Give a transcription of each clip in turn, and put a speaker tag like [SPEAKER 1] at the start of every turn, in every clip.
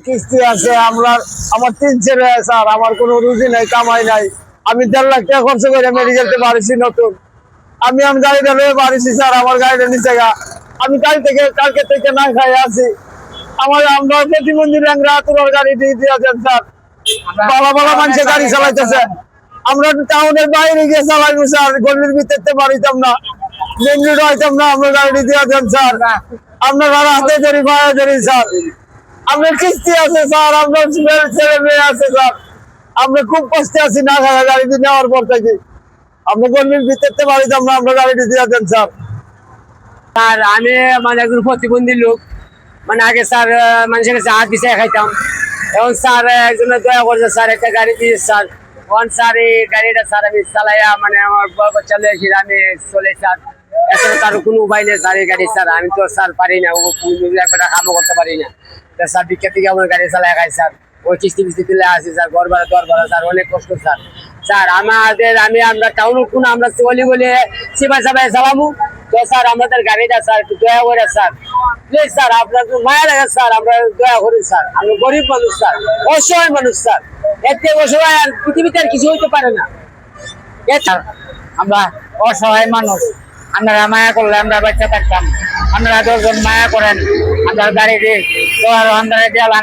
[SPEAKER 1] কিস্তি আছে আমার 3 ছেলে স্যার, আমার কোনো রুজি নাই, কামাই নাই। আমি 1.5 লাখ টাকা খরচ করে মেডিকেলতে পারিছি নতুন। আমি গাড়িটা লয়ে পারিছি স্যার, আমার গাড়িটা নিচে গা। আমি কালকে থেকে না খাই আছি। আমরা প্রতিবন্ধী ল্যাংরা তোর গাড়ি দিয়ে দিয়েছেন স্যার। ভালো ভালো মানুষের গাড়ি চালাইতেছে, আমরা টাউনের বাইরে গিয়ে চালাইবো স্যার, গলির ভিতরতে পারিতাম না, মেন রোড হইতাম না। আমরা গাড়ি দিয়েছেন স্যার, আপনার হাতে ধরি পায়ে ধরি স্যার। আপনার কিস্তি আছে স্যার, আপনার ছেলে মেয়ে আছে স্যার। আমরা খুব কষ্টে আছি না খাওয়া গাড়িটি নেওয়ার পর থেকে। আপনি গলির ভিতরতে পারিতাম না, আমরা গাড়িটি দিয়েছেন স্যার।
[SPEAKER 2] স্যার আমি একজন প্রতিবন্ধী লোক, আগে স্যার মানুষের কাছে হাত পিছিয়ে খাইতাম। এখন স্যার একজনের দয়া করছে স্যার, একটা গাড়ি দিয়েছে স্যার। এখন স্যার এই গাড়িটা স্যার আমি চালাইয়া আমার বাচ্চা লেগেছি, আমি চলে স্যার। এছাড়া তার কোনো উপায় নেই স্যার। এই গাড়ি স্যার আমি তো স্যার পারি না, একটা কামও করতে পারি না স্যার। বিখ্যাত থেকে আমার গাড়ি চালাই খাই স্যার। ওই কিস্তি ফিস্তি তুলে আসি স্যার, ঘর ভাড়া দর ভাড়া স্যার, অনেক কষ্ট স্যার। স্যার আমরা টাউন কোন আমরা চলি বলে সিপাই সাপাই চালামু তো স্যার, আমাদের গাড়িটা স্যার একটু দয়া করে স্যার, প্লিজ স্যার। আপনার মায়া লাগে স্যার, আমরা দয়া করি স্যার। আমরা গরিব মানুষ স্যার, অসহায় মানুষ স্যার। এর থেকে অসহায় আর পৃথিবীতে আর কিছু হইতে পারে না।
[SPEAKER 3] আমরা অসহায় মানুষ, আপনারা মায়া করলে আমরা বাচ্চা থাকতাম। আপনারা 10 জন মায়া করেন, আমরা গাড়ি দিয়ে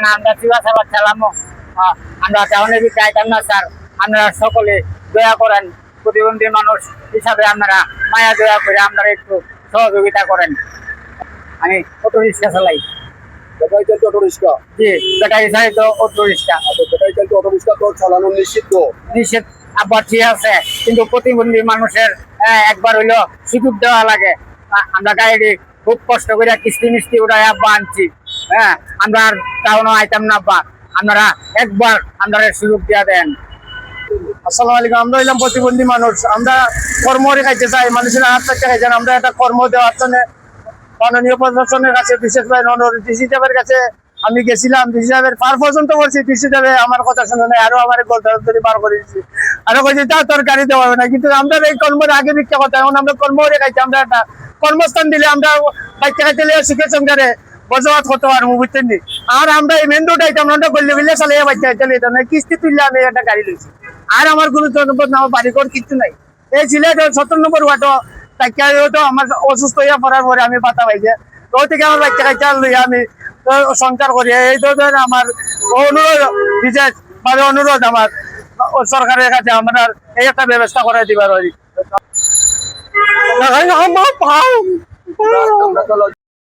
[SPEAKER 3] না, আমরা চিবা সাবার চালামো। আমরা টাউনের ভিতরে আইতাম না স্যার। আপনারা সকলে দয়া করেন, প্রতিবন্ধী মানুষ হিসাবে আপনারা মায়া দয়া করে আপনারা একটু সহযোগিতা করেন। আমি অটো রিক্সা চালাই।
[SPEAKER 4] ব্যাটারি চালিত অটো রিক্সা?
[SPEAKER 3] জি, ব্যাটারি চালিত অটো রিক্সা।
[SPEAKER 4] ব্যাটারি চালিত অটো রিক্সা তো চালানো নিষিদ্ধ?
[SPEAKER 3] নিষেধ আবার ঠিক আছে, কিন্তু প্রতিবন্ধী মানুষের একবার হইলো সুযোগ দেওয়া লাগে। আমরা গাড়ি খুব কষ্ট করে কিস্তি মিস্তি উঠাই আব্বা আনছি। হ্যাঁ, আমরা আর টাউনও আইতাম না আব্বা, আপনারা একবার আপনারা সুযোগ দিয়া দেন।
[SPEAKER 1] আসসালামু আলাইকুম। আমরা হইলাম প্রতিবন্ধী মানুষ, আমরা কর্ম খাইতে চাই, মানুষের হাত থাকতে খাইছেন। আমরা একটা কর্ম দেওয়ার জন্য মাননীয় প্রশাসনের কাছে, বিশেষভাবে ডিসি সাহেবের কাছে আমি গেছিলাম। ডিসি সাহেবের পার পর্যন্ত করছি, ডিসি সাহেব আমার কথা শুনে নাই, আরো আমার গল্প পার করে দিচ্ছি। আরো কইছি তা তোর গাড়ি দেওয়া হবে না। কিন্তু আমরা এই কর্মের আগে মিথ্যা কথা, এখন আমরা কর্ম খাইছি। আমরা একটা কর্মস্থান দিলে আমরা বাচ্চা খাইতে শিখেছেন গাড়ি বজবাত করতে পারবো, বুঝছেন নি? আর আমরা এই মেন রোড আইতাম, আমরা করলে বিলে চালিয়ে বাচ্চা চালিয়ে যেতাম না। কিস্তি তুললে আমি একটা গাড়ি লইছি। আর আমার কোনো জনপদ না, আমার বাড়িঘর কিচ্ছু নাই। এই সিলেট 17 নম্বর ওয়ার্ডও আমার অসুস্থ হইয়া পড়ার পরে আমি পাতা পাইছে, ওই থেকে আমার বাচ্চা কাচ্চা লইয়া আমি সংসার করি। এই ধরনের আমার অনুরোধ, বিশেষ ভাবে অনুরোধ আমার সরকারের কাছে, আমরা এই একটা ব্যবস্থা করে দিবার।